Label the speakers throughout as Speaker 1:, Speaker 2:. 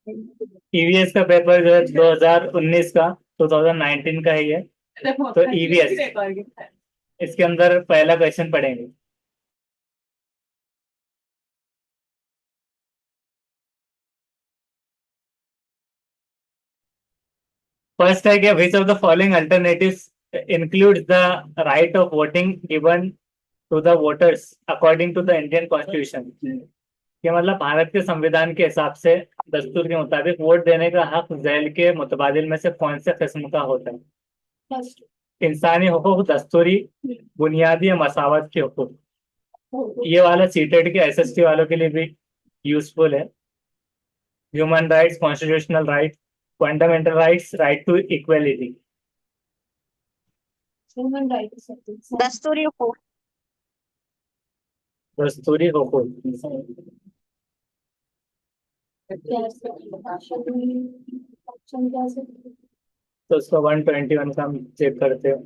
Speaker 1: EVS का paper जो है 2019 का, 2019 का ही है। तो ईवीएस, इसके अंदर पहला क्वेश्चन पढ़ेंगे। फर्स्ट है कि which of the following alternatives includes the right of voting given to the voters according to the Indian constitution. ये मतलब भारत के संविधान के हिसाब से, दस्तूर के मुताबिक वोट देने का हक झैल के मुतबादिल में से कौन से किस्म का होता है? इंसानी हुकूक, दस्तूरी, बुनियादी या मसावत के हुकूक। ये वाला सीटेट के एसएसटी वालों के लिए भी यूजफुल है। Human rights, constitutional right, fundamental rights, right to equality.
Speaker 2: दस्तूरी हुकूक।
Speaker 1: दस्तूरी हुकूक। तो उसको 121 का हम चेक करते हो।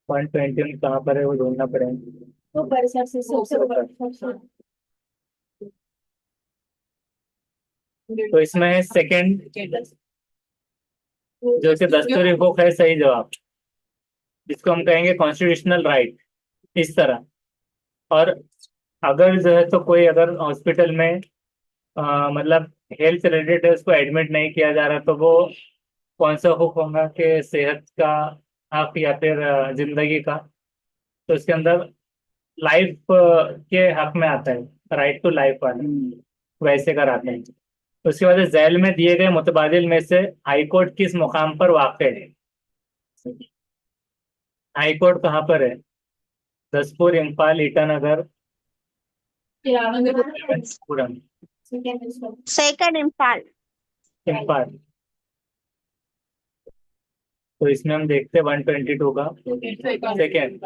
Speaker 1: 121 कहाँ पर है वो ढूंढना पड़ेगा। तो इसमें है सेकंड, जो कि दस्तूरी हुकूक है सही जवाब, जिसको हम कहेंगे कॉन्स्टिट्यूशनल राइट, इस तरह। और अगर जो है तो कोई अगर हॉस्पिटल में मतलब हेल्थ रिलेटेड है, उसको एडमिट नहीं किया जा रहा, तो वो कौन सा हुक्म होगा कि सेहत का हक या फिर जिंदगी का? तो इसके अंदर लाइफ के हक में आता है, राइट टू लाइफ वाला, वैसे कराते हैं। तो उसके बाद झैल में दिए गए मुतबादिल में से हाई कोर्ट किस मुकाम पर वाक़ है? हाई कोर्ट कहाँ पर है? दसपुर, इम्फाल, ईटानगर, पुरम।
Speaker 2: सेकंड इम्फाल।
Speaker 1: इम्फाल। तो इसमें हम देखते हैं 122 का सेकेंड,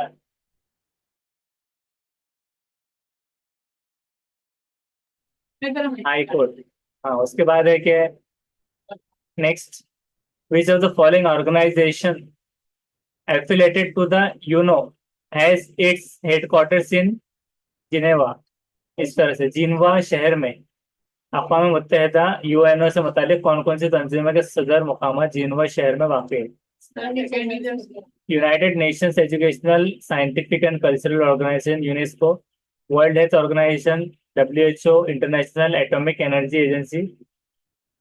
Speaker 1: हाई कोर्ट। हाँ, उसके बाद है कि next, which of the following organization affiliated to the UNO has its headquarters in Geneva? इस तरह से जिनेवा शहर में अक़वाम मुत्तहिदा यूएनओ से मुतालिक कौन कौन सी तंजीमों के सदर मुकामात जिनेवा शहर में वाक़ है? United Nations educational, scientific and cultural organization UNESCO, world health organization WHO, international atomic energy agency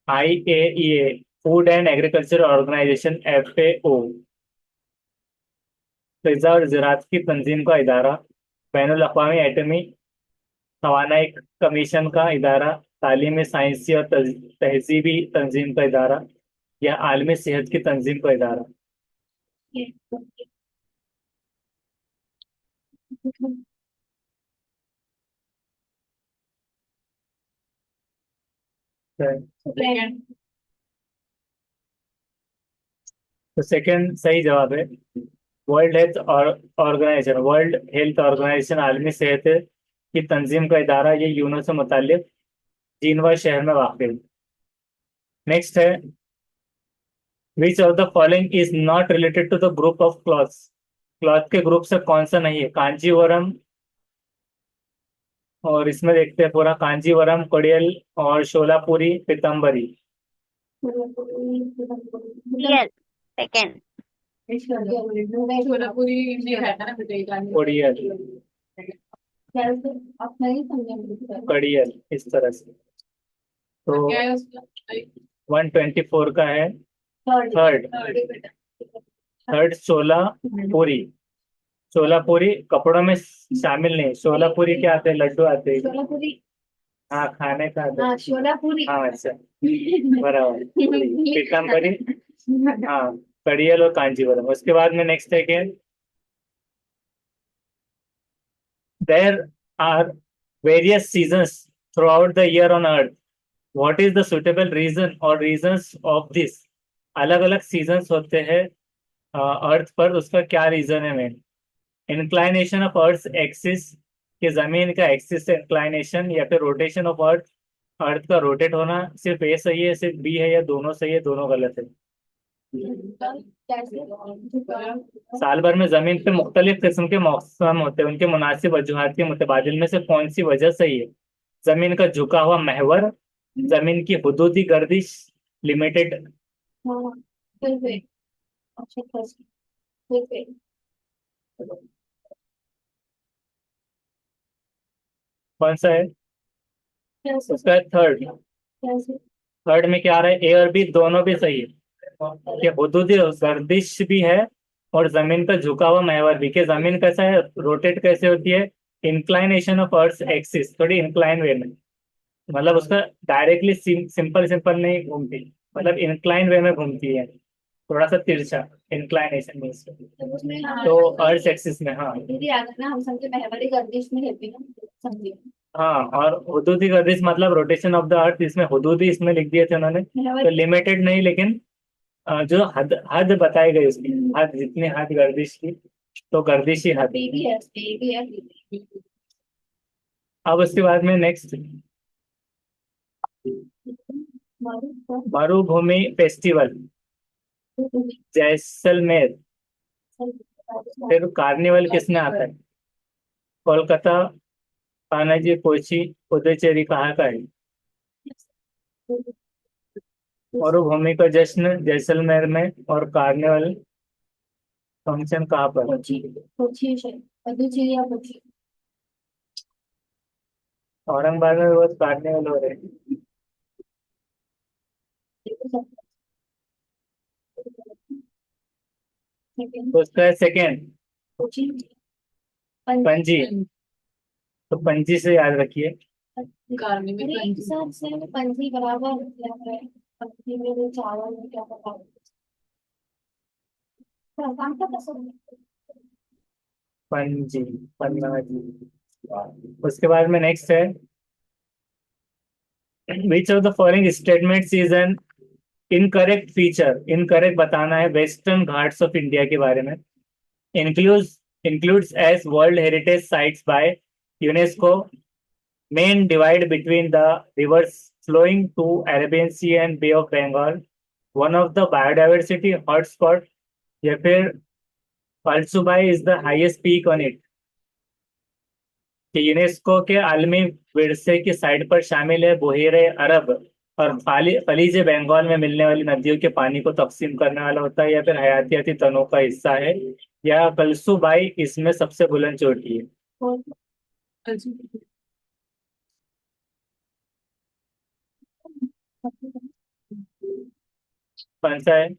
Speaker 1: IAEA, food and agriculture organization FAO. ग़िज़ा और ज़राअत की तंजीम का इदारा, बैनुल अक़वामी एटमी तवानाई कमीशन का इदारा, तालीमी, साइंसी और तहजीबी तंजीम का इदारा, या आलमी सेहत की तंजीम का इदारा? तो सेकंड सही जवाब है। World health organization, world health organization आलमी सेहत की तंजीम का इदारा, ये यूनो से मुतालिक जिनेवा शहर में वाक़ है। नेक्स्ट है, which of the following is not related to the group of clothes? Cloth के ग्रुप से कौन सा नहीं है? कांजीवरम, और इसमें देखते हैं पूरा, कांजीवरम, कोडियल और शोलापुरी, पीताम्बरी।
Speaker 2: Real second.
Speaker 1: कोडियल, कड़ियल, इस तरह से। तो 124 का है थर्ड, थर्ड शोलापुरी। शोलापुरी कपड़ों में शामिल नहीं, शोलापुरी क्या आते हैं? लड्डू आते हैं। हाँ, खाने का आते हैं। हाँ, अच्छा, बराबर। पीताम्बरी, हाँ, कड़ियल और कांजीवरम। उसके बाद में नेक्स्ट है कि there are various seasons throughout the year on earth. What is the suitable reason or reasons of this? अलग अलग सीजन्स होते हैं अर्थ पर, उसका क्या रीजन है? Main inclination of earth axis, कि जमीन का एक्सिस से इंक्लाइनेशन, या फिर रोटेशन ऑफ अर्थ, अर्थ का रोटेट होना। सिर्फ ए सही है, सिर्फ बी है, या दोनों सही है, दोनों गलत है? साल भर में जमीन पे मुख्तलिफ किस्म के मौसम होते हैं, उनके मुनासिब वजूहात के मुतबादिल में से कौन सी वजह सही है? जमीन का झुका हुआ महवर, जमीन की हुदूदी गर्दिश, लिमिटेड। कौन सा है? उसका थर्ड। थर्ड में क्या आ रहा है? ए और बी दोनों भी सही है कि हुदूदी गर्दिश भी है और जमीन का झुका हुआ महवर भी। कि जमीन कैसा है, रोटेट कैसे होती है? इंक्लाइनेशन ऑफ अर्थ एक्सिस, थोड़ी इंक्लाइन वे में। मतलब उसका डायरेक्टली सिंपल सिंपल नहीं घूमती, मतलब इंक्लाइन वे में घूमती है, थोड़ा सा तिरछा। इंक्लाइनेशन मीन्स तो अर्थ एक्सिस में। हाँ
Speaker 3: दीदी आ गया ना, हम समझे महवरी गर्दिश में रहती है ना, समझे
Speaker 1: हाँ, और हुदूदी गर्दिश मतलब रोटेशन ऑफ द अर्थ, इसमें हुदूदी इसमें लिख दिए थे उन्होंने। तो
Speaker 3: महवरी
Speaker 1: लिमिटेड नहीं, लेकिन जो हद हद बताई गई उसकी, हद जितनी हद गर्दिश की, तो गर्दिश ही हद।
Speaker 3: बेबी है, बेबी है।
Speaker 1: अब उसके बाद में नेक्स्ट, मरुभूमि फेस्टिवल जैसलमेर, फिर कार्निवल किसमें आता है? कोलकाता, पानाजी, कोची, पुदुचेरी, कहाँ का है? मरुभूमि का जश्न जैसलमेर में, और कार्निवल फंक्शन कहाँ पर?
Speaker 3: कोची, कोची से पुदुचेरी या कोची।
Speaker 1: औरंगाबाद में रोज कार्निवल हो रहे हैं। तो उसका है सेकेंड,
Speaker 3: कोची
Speaker 1: पणजी। तो पणजी से याद रखिए।
Speaker 3: मेरे हिसाब से पंजी बराबर लग रहा है। पंजी में वो चावल में क्या पता काम का पसंद
Speaker 1: पणजी, पन्नाजी। उसके बाद में नेक्स्ट है, which of the following statements is an incorrect feature? Incorrect बताना है वेस्टर्न घाट्स ऑफ इंडिया के बारे में। Includes includes as world heritage sites by UNESCO, main divide between the rivers flowing to Arabian Sea and Bay of Bengal, one of the biodiversity hotspot, या फिर फलसुबाई is the highest peak on it, कि UNESCO के आलमी विरसे की site पर शामिल है, बुहेरे अरब और खलीज बंगाल में मिलने वाली नदियों के पानी को तकसीम करने वाला होता है, या फिर हयातियाती तनों का हिस्सा है, या कलसुबाई इसमें सबसे बुलंद चोटी है? कौन सा है?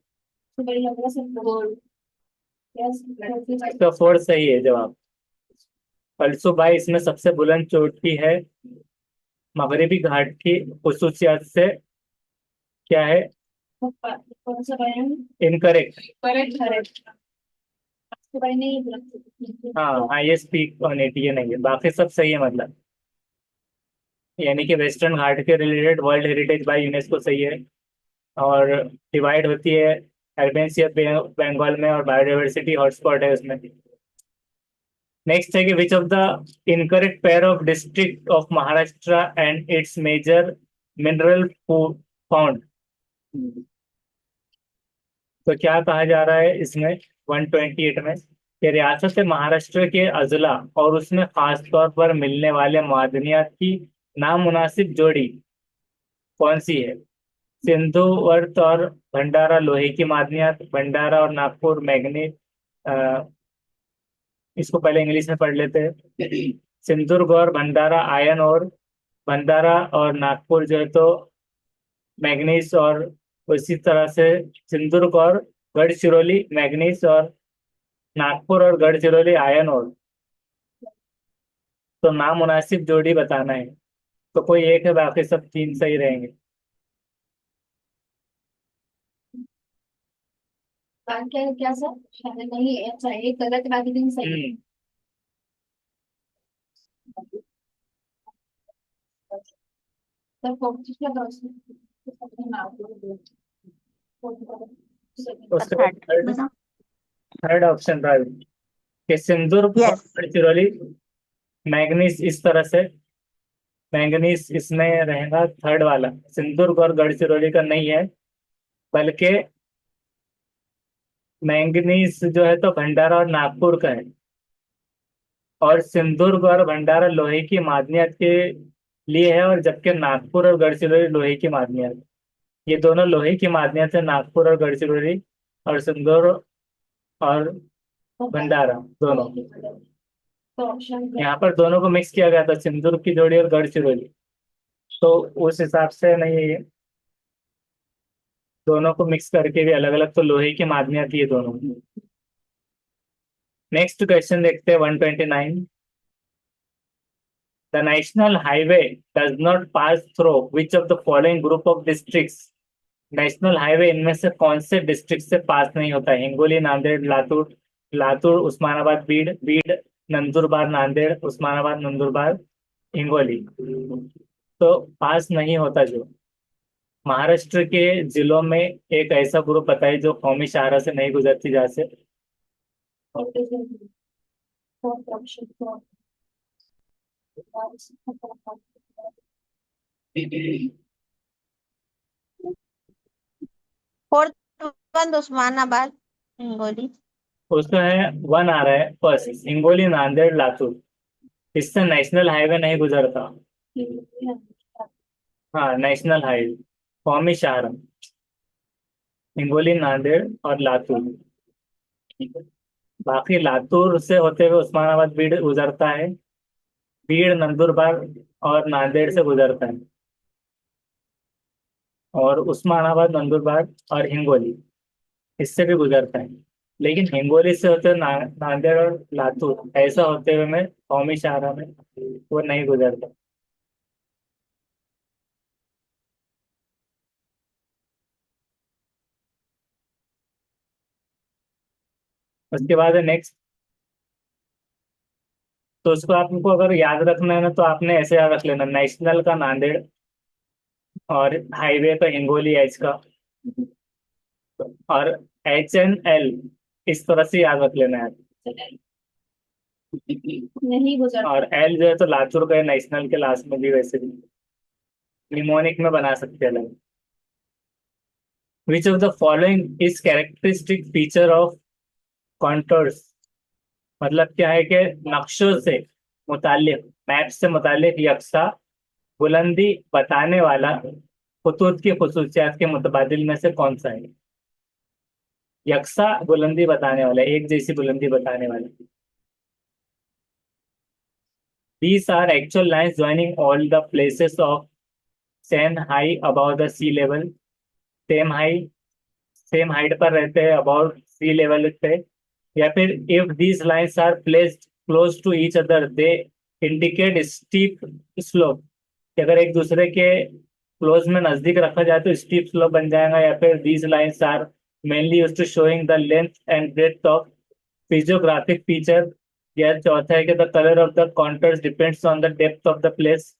Speaker 1: तो फोर्थ सही है जवाब। कलसुबाई इसमें सबसे बुलंद चोटी है। मगरिबी घाट की खसूसियात से क्या है?
Speaker 3: कौन सा बयान
Speaker 1: इनकरेक्ट।
Speaker 3: करेक्ट करेक्ट भाई नहीं
Speaker 1: हाँ, हाईएस्ट पीक ऑन इट ये नहीं है, बाकी सब सही है मतलब। यानी कि वेस्टर्न घाट के related world heritage by UNESCO सही है, और डिवाइड होती है अरबियन सी बंगाल में, और बायोडाइवर्सिटी हॉटस्पॉट है उसमें। नेक्स्ट है कि which of the incorrect pair of district of Maharashtra and its major mineral found? तो क्या कहा जा रहा है इसमें 128 में, कि रियासत महाराष्ट्र के अजला और उसमें खास तौर पर मिलने वाले मादनियात की नामुनासिब जोड़ी कौन सी है? सिंधुवर्त और भंडारा लोहे की मादनियात, भंडारा और नागपुर मैग्नीज। इसको पहले इंग्लिश में पढ़ लेते हैं। सिंधुदुर्ग और भंडारा आयन और, भंडारा और नागपुर जो है तो मैग्नीज, और उसी तरह से सिंधुदुर्ग और गढ़चिरौली मैग्नीज, और नागपुर और गढ़चिरौली आयन और। तो नामुनासिब जोड़ी बताना है, तो कोई एक है, बाकी सब तीन सही रहेंगे।
Speaker 3: क्या क्या सर शायद नहीं है, अच्छा एक गलत बाकी दिन सही
Speaker 1: हम्म।
Speaker 3: सर कॉम्पिटिशन का
Speaker 1: उसका थर्ड, थर्ड ऑप्शन था कि सिंदूर और
Speaker 2: Yes.
Speaker 1: गढ़चिरौली मैग्नीज, इस तरह से मैंगनीज इसमें रहेगा थर्ड वाला। सिंदूर और गढ़चिरौली का नहीं है, बल्कि मैंगनीज जो है तो भंडारा और नागपुर का है, और सिंधुदुर्ग और भंडारा लोहे की मादनियात के लिए है, और जबकि नागपुर और गढ़चिरौली लोहे की मादनियात। ये दोनों लोहे की मादनियात है, नागपुर और गढ़चिरौली, और सिंदूर और भंडारा दोनों।
Speaker 3: तो ऑप्शन
Speaker 1: यहाँ पर दोनों को मिक्स किया गया था, सिंदूर की जोड़ी और गढ़चिरौली, तो उस हिसाब से नहीं है ये। दोनों को मिक्स करके भी अलग अलग, तो लोहे की मादनियात थी ये दोनों। नेक्स्ट क्वेश्चन देखते हैं 129। The national highway does not pass through which of the following group of districts. National highway इनमें से कौन से डिस्ट्रिक्ट से पास नहीं होता है? हिंगोली, नांदेड़, लातूर, लातूर उस्मानाबाद, बीड, बीड नंदुरबार, नांदेड़ उस्मानाबाद, नंदुरबार हिंगोली। तो पास नहीं होता जो महाराष्ट्र के जिलों में एक ऐसा ग्रुप बताइए जो कौमी शाहरा से नहीं गुजरती, जहाँ से।
Speaker 3: Option
Speaker 2: fourth one Osmanabad, Hingoli.
Speaker 1: उसका है वन आ रहा है फर्स्ट, हिंगोली, नांदेड़, लातूर। इससे नेशनल हाईवे नहीं गुजरता। हाँ, नेशनल हाईवे कौमी शाहरा हिंगोली, नांदेड़ और लातूर। बाकी लातूर से होते हुए उस्मानाबाद, बीड़ गुजरता है, बीड़ नंदुरबार और नांदेड़ से गुजरता है, और उस्मानाबाद, नंदुरबार और हिंगोली इससे भी गुजरता है। लेकिन हिंगोली से होते हुए नांदेड़ और लातूर ऐसा होते हुए में कौमी शाहरा में वो नहीं गुजरता। उसके बाद है नेक्स्ट। तो उसको आपको अगर याद रखना है ना, तो आपने ऐसे याद रख लेना, नेशनल का नांदेड़ और हाईवे का हिंगोली एच का, और HNL इस तरह से याद रख लेना है।
Speaker 3: नहीं गुजर
Speaker 1: और एल जो है तो लातूर का है, नेशनल के लास्ट में भी वैसे भी निमोनिक में बना सकते हैं अलग। विच of the following is characteristic feature of contours. मतलब क्या है कि नक्शों से मुतालिक, मैप से मुतालिक यकसा बुलंदी बताने वाला खतूत की खसूसियात के मुतबादिल में से कौन सा है? यकसा बुलंदी बताने वाला, एक जैसी बुलंदी बताने वाला। These are actual lines joining all the places of same high above the sea level. Same high, same height पर रहते हैं अबाउट सी लेवल पे। या फिर if these lines are placed close to each other they indicate steep slope. अगर एक दूसरे के क्लोज में नजदीक रखा जाए तो स्टीप स्लोप बन जाएगा। या फिर these lines are mainly used to showing the length and breadth of physiographic feature. या चौथा है कि the colour of the contours depends on the depth of the place.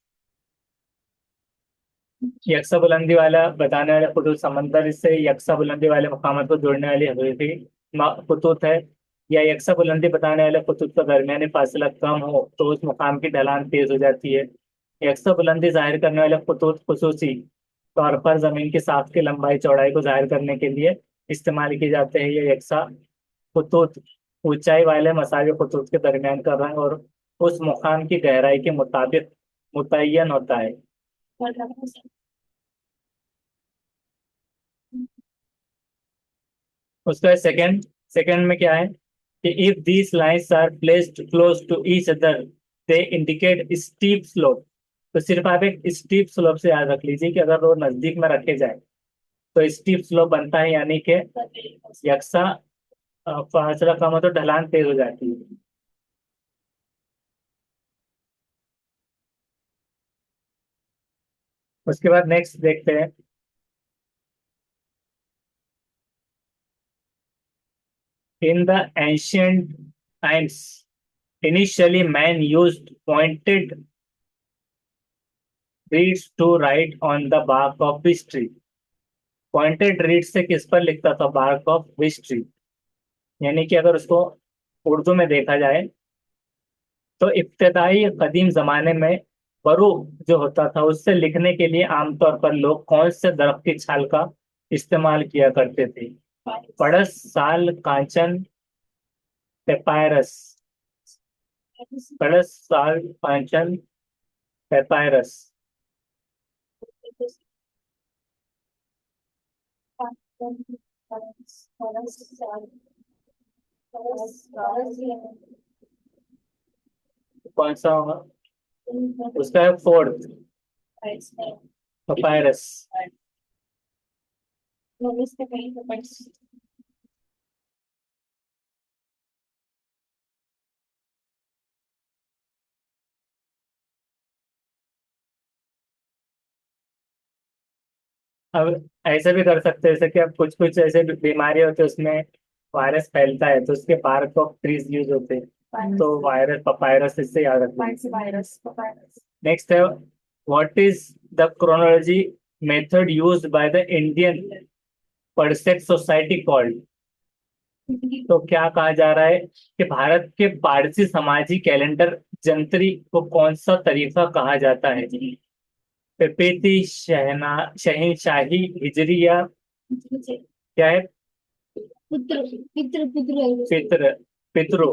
Speaker 1: यक्सा बुलंदी वाला बताने वाले खतूत समंदर से यक्सा बुलंदी वाले मकामात को जोड़ने वाली हकीकी खतूत है। या यक्सा बुलंदी बताने वाले खतूत का दरमियानी फासला कम हो तो उस मुकाम की ढलान तेज हो जाती है। यक्सा बुलंदी जाहिर करने वाले खतूत खुसूसी तौर पर जमीन की साख की लंबाई चौड़ाई को जाहिर करने के लिए इस्तेमाल किए जाते हैं। ये यक्सा खतूत ऊंचाई वाले मसावी खतूत के दरमियान का रंग और उस मुकाम की गहराई के मुताबिक मुतय्यन होता है। उसका सेकंड, सेकंड में क्या है कि if these lines are placed close to each other they indicate steep slope. तो सिर्फ आप एक स्टीप स्लोप से याद रख लीजिए कि अगर वो नजदीक में रखे जाए तो स्टीप स्लोप बनता है, यानी कि यकसा फासला कम हो तो ढलान तेज हो जाती है। उसके बाद नेक्स्ट देखते हैं। In the ancient times initially man used pointed reeds to write on the bark of which tree। Pointed reed से किस पर लिखता था? Bark of which tree. यानी कि अगर उसको उर्दू में देखा जाए तो इब्तदाई कदीम जमाने में बरू जो होता था उससे लिखने के लिए आमतौर पर लोग कौन से दरख्त की छाल का इस्तेमाल किया करते थे? पड़स, साल, कांचन, पेपायरस। पड़स, साल, कांचन, पेपायरस। कौन सा होगा? उसका है फोर्थ, पेपायरस। अब ऐसे भी कर सकते हैं, जैसे कि अब कुछ कुछ ऐसे बीमारी होती है उसमें वायरस फैलता है, तो उसके बार्क ऑफ ट्रीज यूज होते हैं, तो वायरस पपायरस इससे याद रखना। नेक्स्ट है, what is the chronology method used by the Indian percent society called? तो क्या कहा जा रहा है कि भारत के पारसी समाजी कैलेंडर जंतरी को कौन सा तरीका कहा जाता है? पिपीती, शहनशाही, हिजरी, या क्या है?
Speaker 3: पुत्र पितृ पुत्र
Speaker 1: पितृ, पितरो।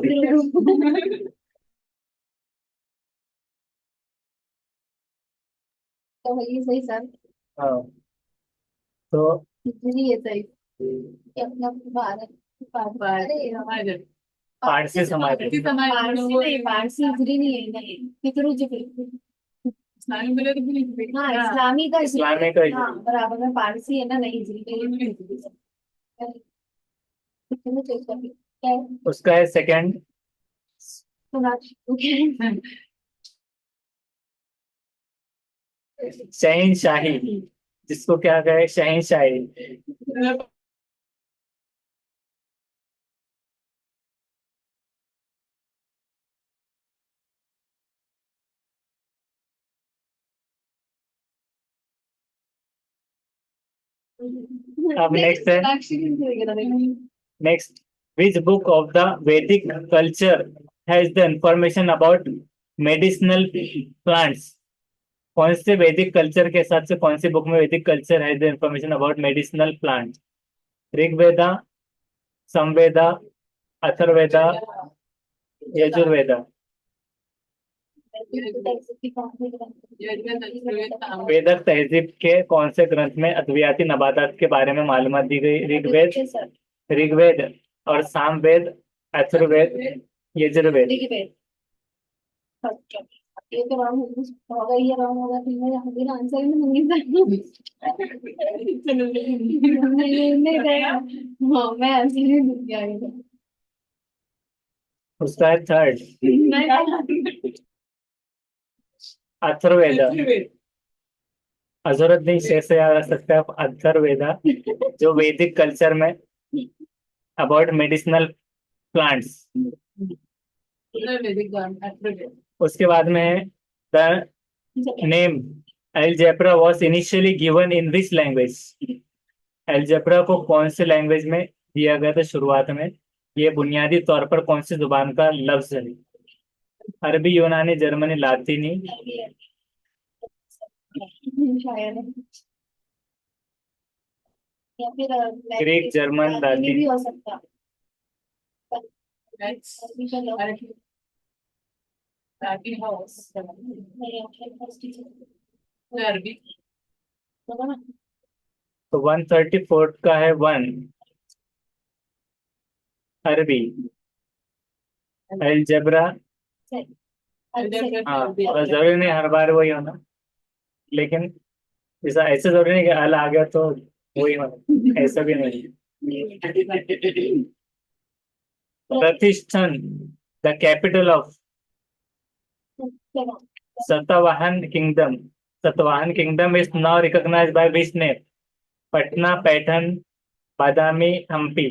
Speaker 3: तो ये सही सर।
Speaker 1: हाँ, तो
Speaker 3: ये सही। ये अपना भारत अरे
Speaker 1: पारसी समाज।
Speaker 3: पारसी नहीं, पारसी हिजरी नहीं है, नहीं पितरु जी हाँ इस्लामी का
Speaker 1: इस्लामी का
Speaker 3: हाँ बराबर में, पारसी है ना, नहीं हिजरी क्या है?
Speaker 1: उसका है सेकंड,
Speaker 3: सुना
Speaker 1: शहनशाही, जिसको क्या कहे, शहनशाही। अब नेक्स्ट है, next, which book of the Vedic culture has the information about medicinal plants? कौन से वैदिक कल्चर के हिसाब से कौन सी बुक में वैदिक कल्चर है the information about medicinal plant? Rigveda, Samaveda, Atharvaveda, Yajurveda. वेदक तहजीब के कौन से ग्रंथ में अद्वियाती नबातात के बारे में मालूमात दी गई? ऋग्वेद और सामवेद, अथर्ववेद, यजुर्वेद।
Speaker 3: ये तो रॉन्ग होगा, ये रॉन्ग होगा, फिर मैं यहाँ भी आंसर ही नहीं देगा। हाँ मैं आंसर ही दूंगी आगे।
Speaker 1: उसका है थर्ड, अथर्ववेदा। अजरुद्दीन शेख से याद रख सकते हैं आप, अथर्ववेदा, जो वैदिक कल्चर में अबाउट मेडिसिनल प्लांट्स। उसके बाद में है, the name algebra was initially given in which language? Algebra को कौन से लैंग्वेज में दिया गया था शुरुआत में? ये बुनियादी तौर पर कौन सी जुबान का लफ्ज है? अरबी, यूनानी, जर्मनी, लातीनी,
Speaker 3: शायद या फिर
Speaker 1: ग्रीक, जर्मन,
Speaker 3: लातीनी भी
Speaker 1: लातीनी।
Speaker 3: हो सकता। अरबी का लफ्ज नहीं, ऑप्शन फर्स्ट ही होगा ना।
Speaker 1: तो 134 का है वन, अरबी, अलजेब्रा।
Speaker 3: सही।
Speaker 1: हाँ, बस जरूरी नहीं हर बार वही होना, लेकिन ऐसा ऐसे जरूरी नहीं कि अल आ गया तो वही होना, ऐसा भी नहीं। Pratishthan, the capital of Satavahana kingdom. Satavahana kingdom is now recognised by which name? Patna, Paithan, Badami, Hampi.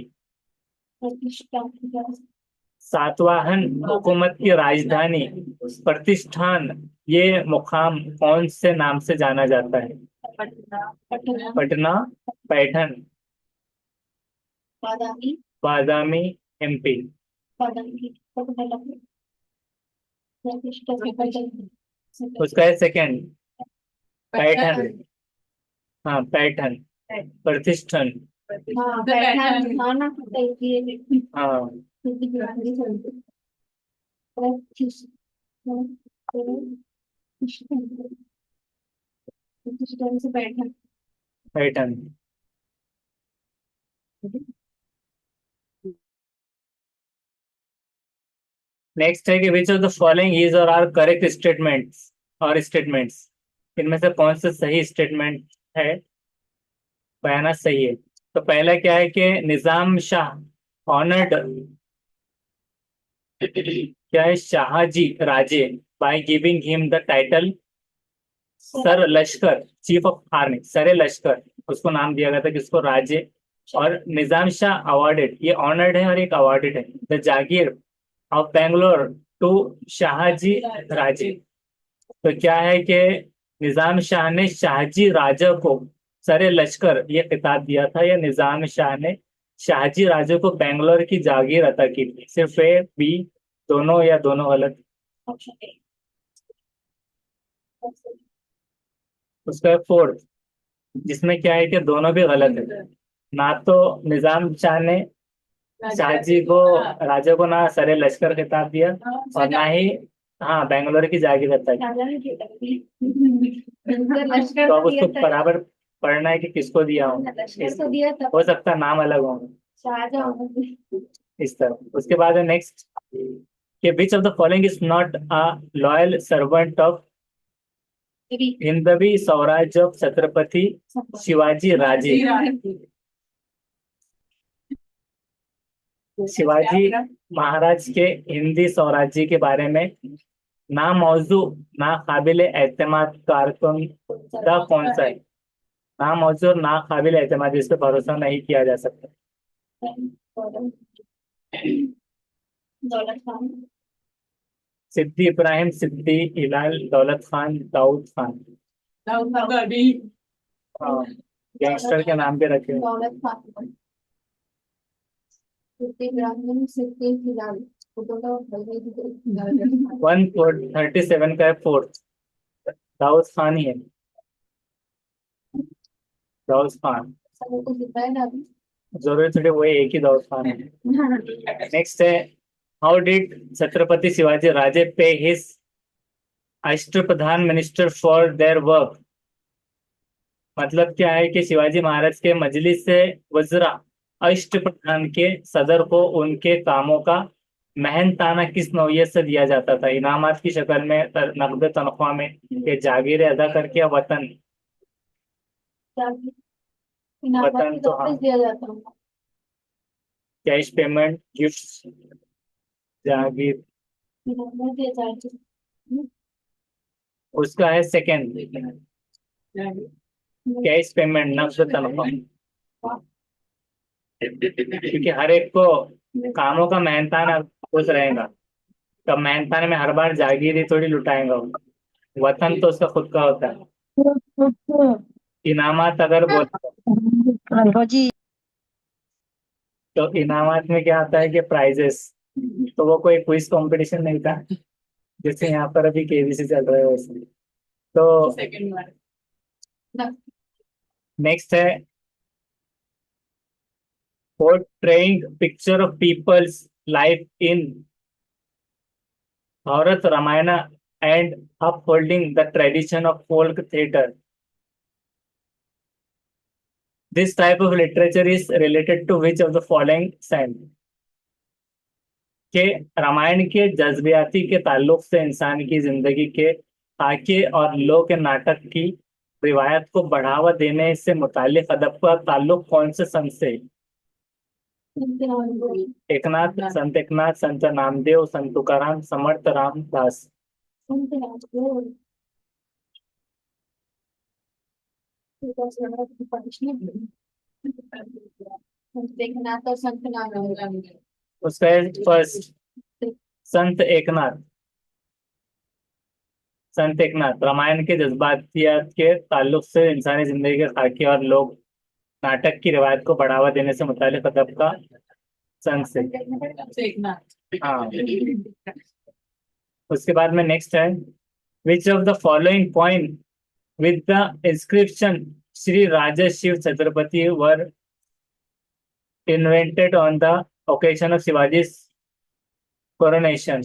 Speaker 1: Satavahana हुकूमत की राजधानी प्रतिष्ठान, ये मुकाम कौन से नाम से जाना जाता है? पटना, पैठन,
Speaker 3: बादामी
Speaker 1: बादामी, एमपी। उसका है सेकंड, पैठन। हाँ, पैठन, प्रतिष्ठन।
Speaker 3: हाँ पैठण हाँ ना ये
Speaker 1: हाँ
Speaker 3: से पैठण
Speaker 1: पैटर्न। नेक्स्ट है कि which of the following is और आर करेक्ट स्टेटमेंट्स और स्टेटमेंट्स, इनमें से कौन सा सही स्टेटमेंट है, बयाना सही है। तो पहला क्या है कि निजाम शाह ऑनर्ड क्या है Shahaji Raje by giving him the title सर लश्कर, चीफ ऑफ आर्मी, सर लश्कर, उसको नाम दिया गया था किसको, राजे। और निजाम शाह अवार्डेड, ये ऑनर्ड है और एक अवार्डेड है, the jagir of Bangalore to Shahaji Raje. तो क्या है कि निजाम शाह ने शाहजी राजा को सरे लश्कर ये खिताब दिया था, या निजाम शाह ने शाहजी राजा को बेंगलोर की जागीर अता की थी। सिर्फ ए बी दोनों या दोनों गलत।
Speaker 3: ऑप्शन ए
Speaker 1: उसका फोर्थ, जिसमें क्या है कि दोनों भी गलत है। ना तो निजाम शाह ने शाहजी को राजा को ना सरे लश्कर खिताब दिया, और ना ही हाँ बेंगलोर की जागीर अता की।
Speaker 3: लश्कर
Speaker 1: तो अब
Speaker 3: दिया
Speaker 1: उसको
Speaker 3: था
Speaker 1: बराबर पढ़ना है कि किसको दिया हो,
Speaker 3: लश्कर को दिया था
Speaker 1: हो सकता है नाम अलग हो
Speaker 3: शाहजहां
Speaker 1: इस तरह। उसके बाद है नेक्स्ट कि which of the following is not a loyal servant of Hindavi Swaraj of Chhatrapati Shivaji Raje. Shivaji Maharaj के हिंदी स्वराज्य के बारे में ना मौजू ना काबिल एतमाद कारकुन का कौन सा है। ना मौजू और ना काबिल एतमाद, इस पर भरोसा नहीं किया जा सकता।
Speaker 3: दौलत खान
Speaker 1: सिद्दी इब्राहिम, सिद्दी हिलाल, दौलत खान, दाऊद खान। हाँ, गैंगस्टर के नाम पे रखे हुए।
Speaker 3: दौलत खान सिद्दीक इब्राहिम सिद्दीक हिलाल
Speaker 1: वन 37 का है फोर्थ, दाऊद खान ही है, दाऊद खान।
Speaker 3: सबको जिताया ना
Speaker 1: जरूरी थोड़ी वही एक ही दाऊद खान है। नेक्स्ट है हाउ डिड छत्रपति शिवाजी राजे पे his Ashtapradhan minister for their work. मतलब क्या है कि शिवाजी महाराज के मजलिस से वज्रा अष्टप्रधान के सदर को उनके कामों का मेहनताना किस नौयत से दिया जाता था, इनामात की शक्ल में, नकद तनख्वाह में, ये जागीरें अदा करके, या वतन।
Speaker 3: इनामत
Speaker 1: वतन
Speaker 3: की
Speaker 1: तो
Speaker 3: वापस
Speaker 1: हाँ,
Speaker 3: दिया जाता है
Speaker 1: कैश पेमेंट, गिफ्ट, जागीर।
Speaker 3: इनामत दिया जाता है
Speaker 1: उसका है सेकंड, कैश पेमेंट, नकद तनख्वाह। क्योंकि हर एक को कामों का मेहनताना खुश रहेगा, तब मेहनताने में हर बार जागीर थोड़ी लुटाएंगा वो। वतन तो उसका खुद का होता है। इनामात अगर बोल
Speaker 2: जी
Speaker 1: तो इनामात में क्या आता है कि प्राइजेस, तो वो कोई क्विज कंपटीशन नहीं था, जैसे यहाँ पर अभी केबीसी चल रहा है वैसे। तो नेक्स्ट है portraying picture of people's life in Bharat Ramayan and upholding the tradition of folk theatre. This type of literature is related to which of the following saint? के रामायण के जज्बाती के ताल्लुक से इंसान की जिंदगी के आके और लोक नाटक की रिवायत को बढ़ावा देने से मुतालिक अदब का ताल्लुक कौन से संत से? एकनाथ, संत एकनाथ, संत नामदेव, संत तुकाराम, समर्थ रामदास।
Speaker 3: देखना तो संत नाम
Speaker 1: उसका फर्स्ट संत एकनाथ। संत एकनाथ रामायण के जज्बातियात के ताल्लुक से इंसानी जिंदगी के खाके और लोग नाटक की रिवायत को बढ़ावा देने से मुतालिक अदब का संत से। हाँ, उसके बाद में नेक्स्ट है which of the following point with the inscription Shri Raja Shiv Chhatrapati were invented on the occasion of Shivaji coronation.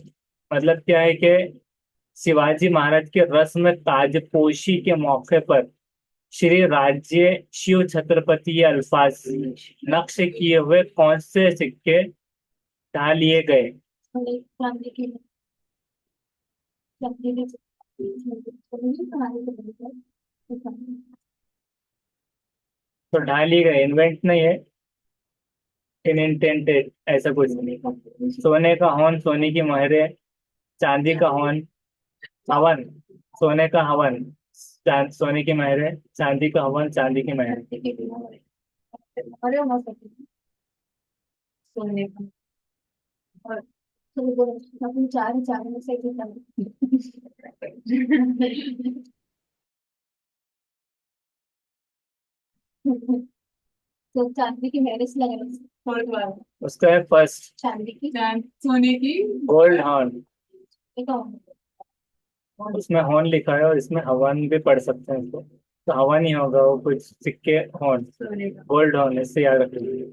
Speaker 1: मतलब क्या है कि शिवाजी महाराज के रस्म ताजपोशी के मौके पर श्री राज्य शिव छत्रपति ये अल्फाज नक्श किए हुए कौन से सिक्के ढाल लिए गए?
Speaker 3: क्रांति की क्रांति की
Speaker 1: तो ढाल लिए गए, इन्वेंट नहीं है, इनइंटेंटेड ऐसा कुछ नहीं। सोने का हॉर्न, सोने की मोहरें, चांदी का हॉर्न, हवन, सोने का हवन, सोने की मोहरें, चांदी का हवन, चांदी की मोहरें।
Speaker 3: अरे हो सकती है सोने का और तो वो अपन चार चार में से कितना तो चांदी की मैरिज लग रही है थर्ड बार
Speaker 1: उसका है फर्स्ट
Speaker 3: चांदी की सोने की
Speaker 1: गोल्ड हॉर्न।
Speaker 3: एक और
Speaker 1: उसमें हॉर्न लिखा है और इसमें हवन भी पढ़ सकते हैं इसको, तो हवन ही होगा वो, कुछ सिक्के हॉर्न,
Speaker 3: सोने का
Speaker 1: गोल्ड हॉर्न, इससे याद रखिए।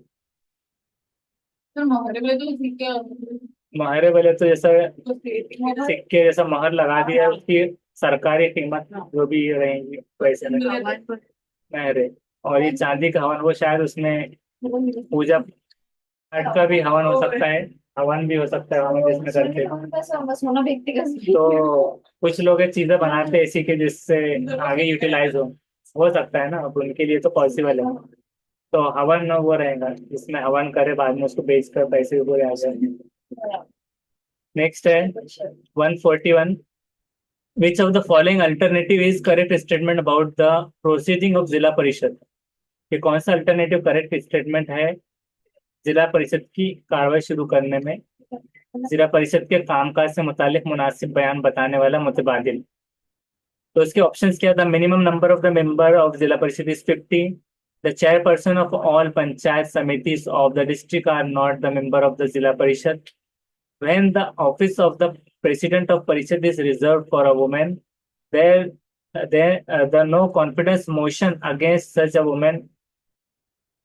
Speaker 3: तो हमारे में तो सिक्के और
Speaker 1: महारे वाले तो जैसा
Speaker 3: तो फिर
Speaker 1: सिक्के जैसा महर लगा दिया है, उसकी सरकारी कीमत जो भी रहेंगी वैसे में महरे। और ये चांदी का हवन, वो शायद उसमें पूजा पाठ का भी हवन हो सकता है, हवन भी हो सकता है हवन जिसमें करते हैं।
Speaker 3: सोना व्यक्तिगत
Speaker 1: तो कुछ लोग ये चीजें बनाते हैं इसी के जिससे आगे यूटिलाइज हो सकता है ना, अब उनके लिए तो पॉसिबल है। तो हवन वो रहेगा जिसमें हवन करे, बाद में उसको बेचकर पैसे भी पूरे आ जाए। नेक्स्ट है 141। विच of the following alternative is correct statement about the proceeding of zila परिषद? ये कौन सा अल्टरनेटिव करेक्ट स्टेटमेंट है जिला परिषद की कार्रवाई शुरू करने में? जिला परिषद के कामकाज से मुतालिक मुनासिब बयान बताने वाला मुतबादिल। तो इसके ऑप्शंस क्या था? Minimum number of the member of zila parishad is 50। The chairperson of all panchayat samitis of the district are not the member of the zila parishad. When the office of the president of Parishad is reserved for a woman, the no confidence motion against such a woman,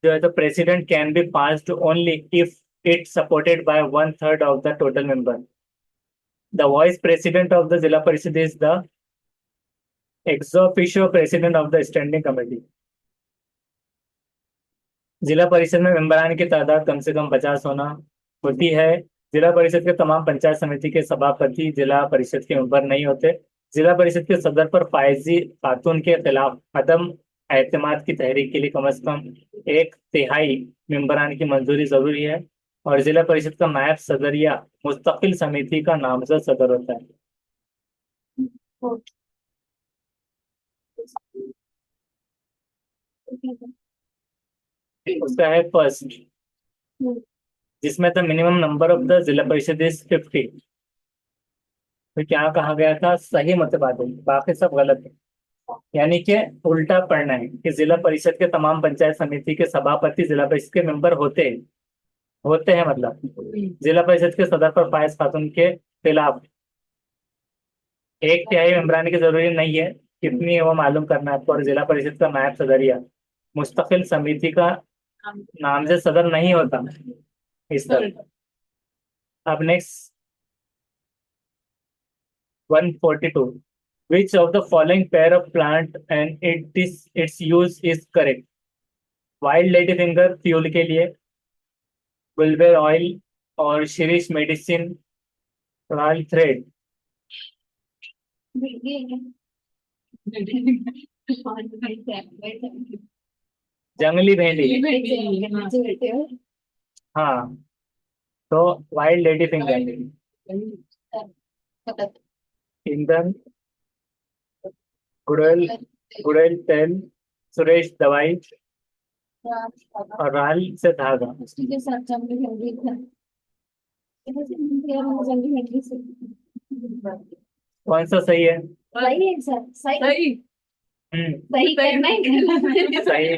Speaker 1: the president can be passed only if it's supported by 1/3 of the total member. The vice president of the Zilla Parishad is the ex officio president of the standing committee. जिला परिषद में मेंबरान की तादाद कम से कम 50 होना होती है। जिला परिषद के तमाम पंचायत समिति के सभापति जिला परिषद के मेंबर नहीं होते। जिला परिषद के सदर पर फायजी खातून के खिलाफ अदम एतमाद की तहरीक के लिए कम से कम 1/3 मेंबरान की मंजूरी जरूरी है। और जिला परिषद का नायब सदर या मुस्तकिल समिति का नामजद सदर होता है। उसका है फर्स्ट, जिसमें the minimum number of the zila parishad is 50। तो क्या कहा गया था? सही मुतबादिल, बाकी सब गलत है। यानी कि उल्टा पढ़ना है कि जिला परिषद के तमाम पंचायत समिति के सभापति जिला परिषद के मेंबर होते हैं मतलब जिला परिषद के सदर पर फायज खातून के खिलाफ 1/3 मेंबरान की जरूरी नहीं है, कितनी है वो मालूम करना है आपको। और जिला परिषद का नायब सदर या मुस्तकिल समिति का नामजद सदर नहीं होता इस तरह। अब next 142। Which of the following pair of plant and its use is correct? Wild ladyfinger fuel के लिए, बुलबेर ऑयल और शिरीष मेडिसिन, रॉयल थ्रेड। जंगली भेंडी। हाँ, तो वाइल्ड लेडी फिंगर, ईंधन, गुड़ैल गुड़ैल तेल, सुरेश दवाई और राल से धागा। कौन सा सही है?
Speaker 3: सही है सर सही सही करना है
Speaker 1: सही है।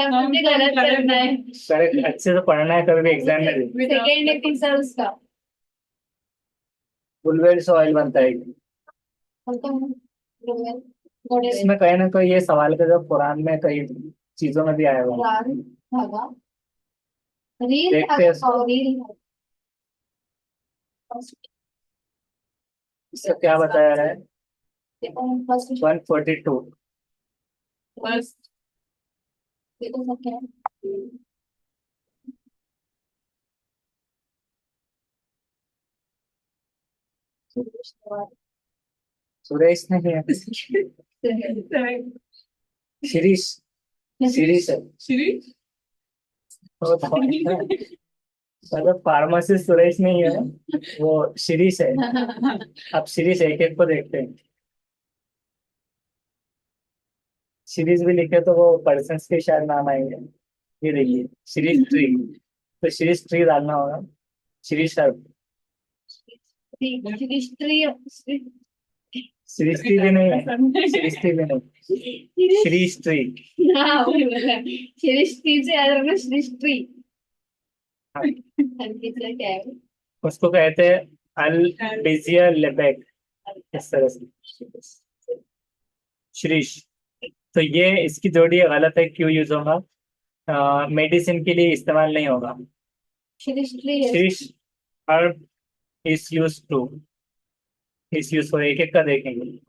Speaker 3: मुझे गलत करना है
Speaker 1: करेक्ट, अच्छे से पढ़ना है कभी भी एग्जाम में भी।
Speaker 3: सेकेंड एपिसोड उसका
Speaker 1: बुलवेल से ऑयल बनता है। इसमें कहीं ना कहीं ये सवाल का जब कुरान में कई चीजों में भी आया हुआ है।
Speaker 3: धागा रील
Speaker 1: देखते हैं
Speaker 3: रील
Speaker 1: इसका क्या बताया है।
Speaker 3: फर्स्ट
Speaker 1: 142।
Speaker 3: फर्स्ट देखो सब क्या है।
Speaker 1: सुरेश नहीं है, शिरीष। शिरीष है। मतलब फार्मासिस्ट सुरेश नहीं है, वो शिरीष है। अब शिरीष एक एक को देखते हैं। शिरीष भी लिखे तो वो पर्सन के शायद नाम आएंगे। ये देखिए, शिरीष ट्री। तो शिरीष ट्री डालना होगा। शिरीष सर। शिरीष ट्री भी नहीं है, शिरीष ट्री भी नहीं, शिरीष ट्री।
Speaker 3: श्री से याद रखना श्री
Speaker 1: हाँ,
Speaker 3: क्या है
Speaker 1: उसको कहते हैं अल्बिजिया लेबेक, इस तरह से। शिरीष। तो ये इसकी जोड़ी गलत है, क्यों यूज होगा, मेडिसिन के लिए इस्तेमाल नहीं होगा।
Speaker 3: Shri
Speaker 1: Shirish herb is use to, इस यूज को एक एक का देखेंगे।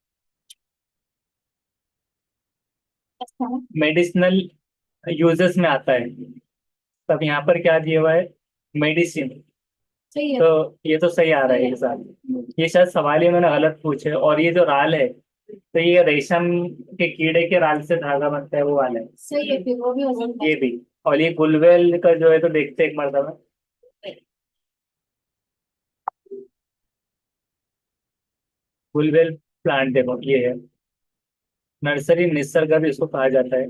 Speaker 1: मेडिसिनल यूजेस में आता है। तब यहाँ पर क्या दिया हुआ है, मेडिसिन।
Speaker 3: सही है
Speaker 1: तो ये तो सही आ रहा है एक साथ। ये शायद सवाल ही मैंने गलत पूछे। और ये जो राल है, तो ये रेशम के कीड़े के राल से धागा बनता है, वो वाला है।
Speaker 3: सही है फिर वो भी हो सकता
Speaker 1: ये भी। और ये गुलवेल का जो है, तो देखते हैं एक मरतबा। गुलवेल प्लांट देखो, ये है। नर्सरी निसर्ग भी इसको कहा जाता है।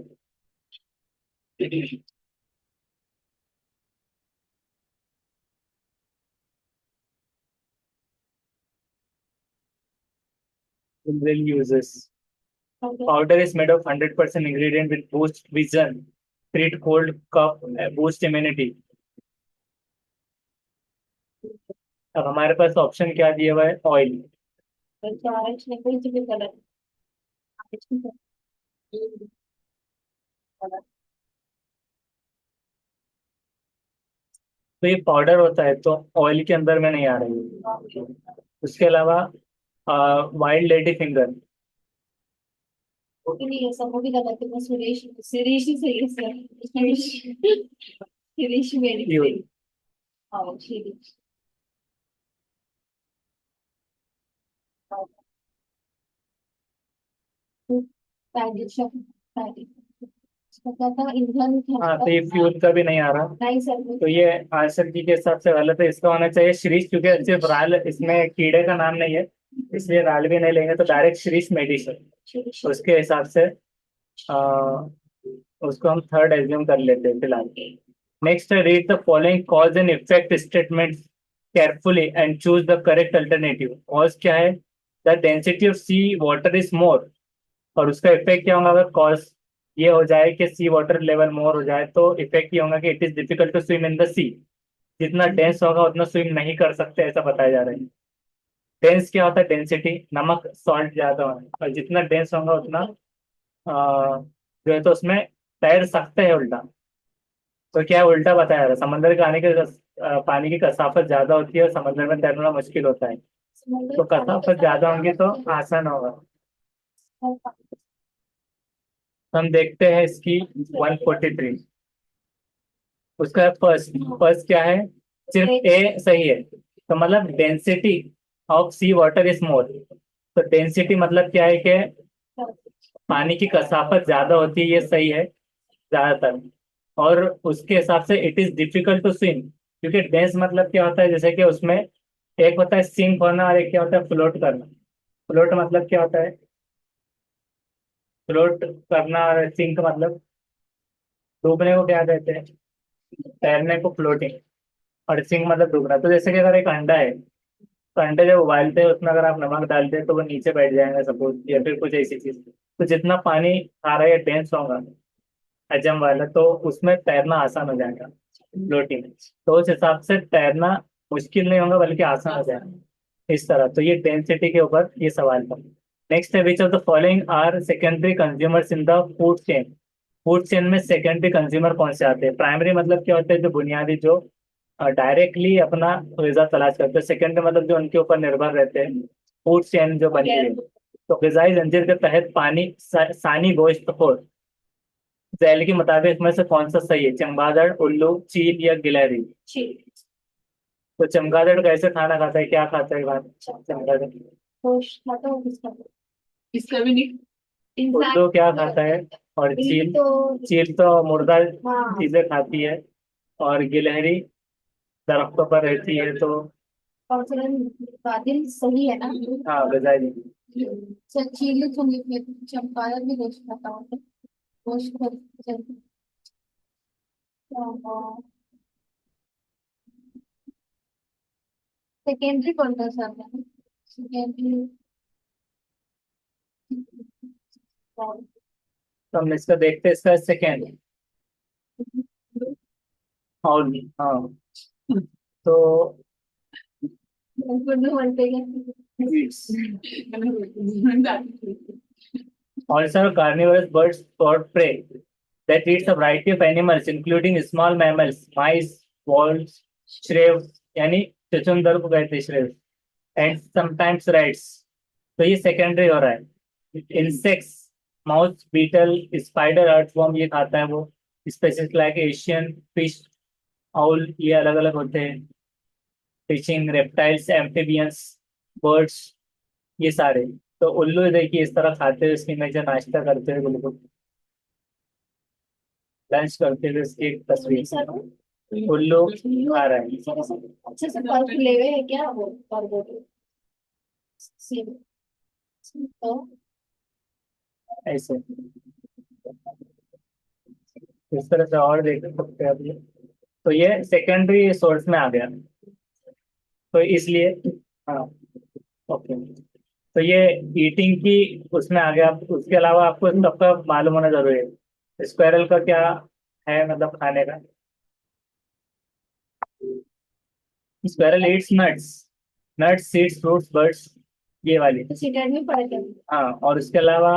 Speaker 1: गुलवेल यूजेस।
Speaker 3: है
Speaker 1: Powder is made of 100% ingredient with boost vision, treat cold, cough, boost immunity. अब हमारे पास ऑप्शन क्या दिया हुआ है, ऑयल।
Speaker 3: तो ऑरेंज ने कोई भी कलर
Speaker 1: तो ये पाउडर होता है, तो ऑयल के अंदर में नहीं आ रही है। उसके अलावा वाइल्ड लेडी फिंगर।
Speaker 3: नहीं है सब वो भी लगा मैं सुरेश सुरेश ही सही है सर सुरेश मेरी
Speaker 1: ये
Speaker 3: हाँ शिरीष पैकेज पैकेज पता था ईंधन
Speaker 1: हाँ, तो ये फ्यूल का भी नहीं आ रहा।
Speaker 3: नहीं सर
Speaker 1: तो ये आंसर जी के हिसाब से गलत है। इसका होना चाहिए श्रीष, क्योंकि सिर्फ राल इसमें कीड़े का नाम नहीं है, इसलिए राल भी नहीं लेंगे। तो डायरेक्ट श्रीष मेडिसिन। उसके हिसाब से उसको हम थर्ड एज्यूम कर लेते हैं फिलहाल। Next, read the following cause and effect statement carefully and choose the correct alternative. Cause क्या है, the density of sea water is more. और उसका इफेक्ट क्या होगा, अगर कॉज ये हो जाए कि सी वाटर लेवल मोर हो जाए, तो इफेक्ट ये होगा कि it is difficult to swim in the sea. जितना डेंस होगा उतना स्विम नहीं कर सकते, ऐसा बताया जा रहा है। डेंस क्या होता है, डेंसिटी, नमक सॉल्ट ज्यादा होना, और जितना डेंस होगा उतना जो है तो उसमें तैर सकते हैं उल्टा। तो क्या है, उल्टा बताया जा रहा है। समंदर के पानी की कसाफत ज्यादा होती है और समंदर में तैरना मुश्किल होता है। तो कसाफत ज्यादा होंगी तो आसान होगा। तो हम देखते हैं इसकी 143। उसका फर्स्ट फर्स्ट क्या है, सिर्फ ए सही है। तो मतलब density of sea water is more. तो डेंसिटी मतलब क्या है कि पानी की कसाफत ज्यादा होती है, ये सही है ज्यादातर। और उसके हिसाब से it is difficult to swim, क्योंकि डेंस मतलब क्या होता है, जैसे कि उसमें एक होता है सिंक होना और एक क्या होता है फ्लोट करना। फ्लोट मतलब क्या होता है, फ्लोट करना, और सिंक मतलब डूबने को क्या कहते हैं, तैरने को फ्लोटिंग। और सिंक मतलब डूबना। तो जैसे कि अगर एक अंडा है, तो अंडे जब उबालते हैं उसमें अगर आप नमक डालते हैं तो वो नीचे बैठ जाएगा सपोज, या फिर कुछ ऐसी चीज। तो जितना पानी आ रहा है डेंस होगा हजम वाला, तो उसमें तैरना आसान हो जाएगा फ्लोटिंग। तो उस हिसाब से तैरना मुश्किल नहीं होगा बल्कि आसान हो जाएगा इस तरह। तो ये डेंसिटी के ऊपर ये सवाल था। नेक्स्ट है, which of the following are secondary consumers in the food chain. Food chain में सेकेंडरी कंज्यूमर कौन से आते हैं? प्राइमरी मतलब क्या होता है? जो बुनियादी, जो डायरेक्टली अपना गजा तलाश करते हैं। सेकेंडरी मतलब जो उनके ऊपर निर्भर रहते हैं, फूड चेन जो बनती है। तो गजाई जंजीर के तहत पानी, सानी, गोश्त, खोर, जैल के मुताबिक में से कौन सा सही है? चमगादड़, उल्लू, चील या गिलहरी? तो चमगादड़ कैसे खाना खाता है, क्या खाता है चमगादड़?
Speaker 3: इसका भी नहीं।
Speaker 1: उल्लू क्या खाता है? और चील? चील तो मुर्दा
Speaker 3: हाँ।
Speaker 1: चीजें खाती है। और गिलहरी दरख्तों पर रहती है। तो
Speaker 3: बादल सही है ना।
Speaker 1: हाँ, गजाई।
Speaker 3: चील चंपारण भी गोश्त खाता हूँ। गोश्त सेकेंडरी कौन सा सब है? सेकेंडरी
Speaker 1: तो हम इसका देखते हैं, इसका सेकेंड। और हाँ, तो also carnivorous birds or prey that eats a variety of animals including small mammals, mice, voles, shrews, यानी चुचुंदर को कहते हैं shrews, and sometimes rats। तो ये सेकेंडरी हो रहा है। Insects, mouse, beetle, spider, earthworm, ये खाता है वो। Species like Asian fish, owl, ये अलग अलग होते हैं। फिशिंग, रेप्टाइल्स, एम्फीबियंस, बर्ड्स, ये सारे। तो उल्लू देखिए इस तरह खाते हुए इसकी इमेज है, नाश्ता करते हुए, बिल्कुल लंच करते हुए इसकी एक तस्वीर। उल्लू खा रहा है।
Speaker 3: अच्छे से पर्क ले हुए है क्या वो पर तो
Speaker 1: ऐसे इस तरह से और देख सकते हैं अभी। तो ये सेकेंडरी सोर्स में आ गया, तो इसलिए हाँ, ओके। तो ये ईटिंग की उसमें आ गया। उसके अलावा आपको इन सबका मालूम होना जरूरी है। स्क्वायरल का क्या है मतलब खाने का? Squirrel Yeats nuts, nuts, seeds, fruits, birds, ये वाली।
Speaker 3: सीटेड में पड़े थे।
Speaker 1: हाँ, और उसके अलावा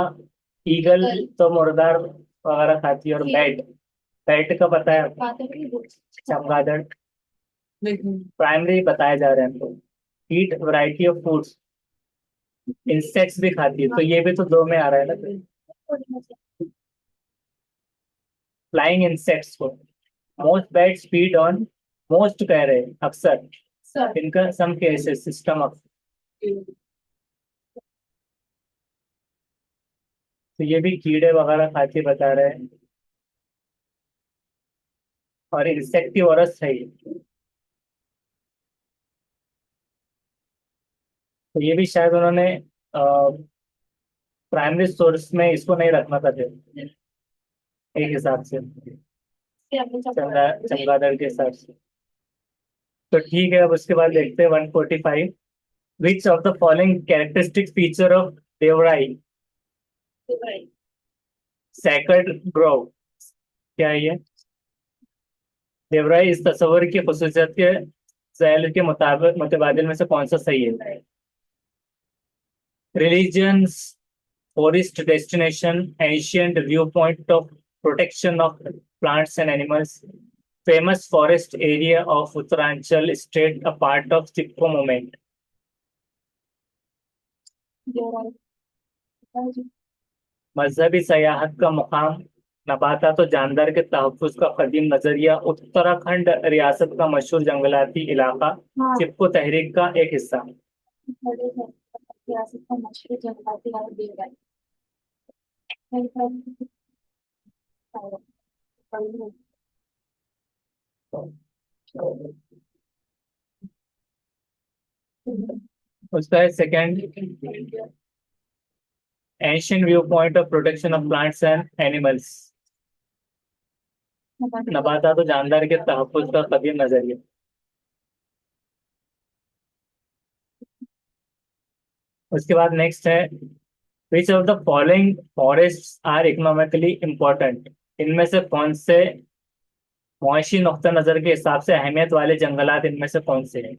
Speaker 1: ईगल तो मुर्दार वगैरह खाती है। और बैट, बैट का पता है आपको? चमगादड़। प्राइमरी बताए जा रहे हैं हमको। ईट वैरायटी ऑफ फूड्स, इंसेक्ट्स भी खाती है। तो ये भी तो दो में आ रहा है ना। फ्लाइंग इंसेक्ट्स को most bats feed on, most कह रहे हैं अक्सर, इनका सम केसेस सिस्टम ऑफ। तो ये भी कीड़े वगैरह खाते बता रहे हैं। और इंसेक्टिवोरस है ये। तो ये भी शायद उन्होंने प्राइमरी सोर्स में इसको नहीं रखना था फिर, एक हिसाब से, चमगादड़ के हिसाब से। तो ठीक है, अब उसके बाद देखते हैं 145। विच of the following characteristic feature of Devrai सैकर्ड Grove? क्या है ये? देवराई इस तस्वर की खुसूसियत के जैल के मुताबिक मुतबादिल में से कौन सा सही है? Religions, forest destination, ancient viewpoint of protection of plants and animals, famous forest area of Uttaranchal state, a part of Chipko movement। मजहबी सयाहत का मुकाम, नबातात और जानदार के तहफ़्फ़ुज़ का कदीम नजरिया, उत्तराखंड रियासत का मशहूर जंगलाती इलाका, चिपको तहरीक का एक हिस्सा। उसका है second, ancient view point of protection of plants and animals, नबातात और जानदार के तहफ़्फ़ुज़ का कदीम नजरिया। उसके बाद नेक्स्ट है, which of the following forest are economically important? इनमें से कौन से मुआशी नुक्ता नजर के हिसाब से अहमियत वाले जंगलात इनमें से कौन से हैं?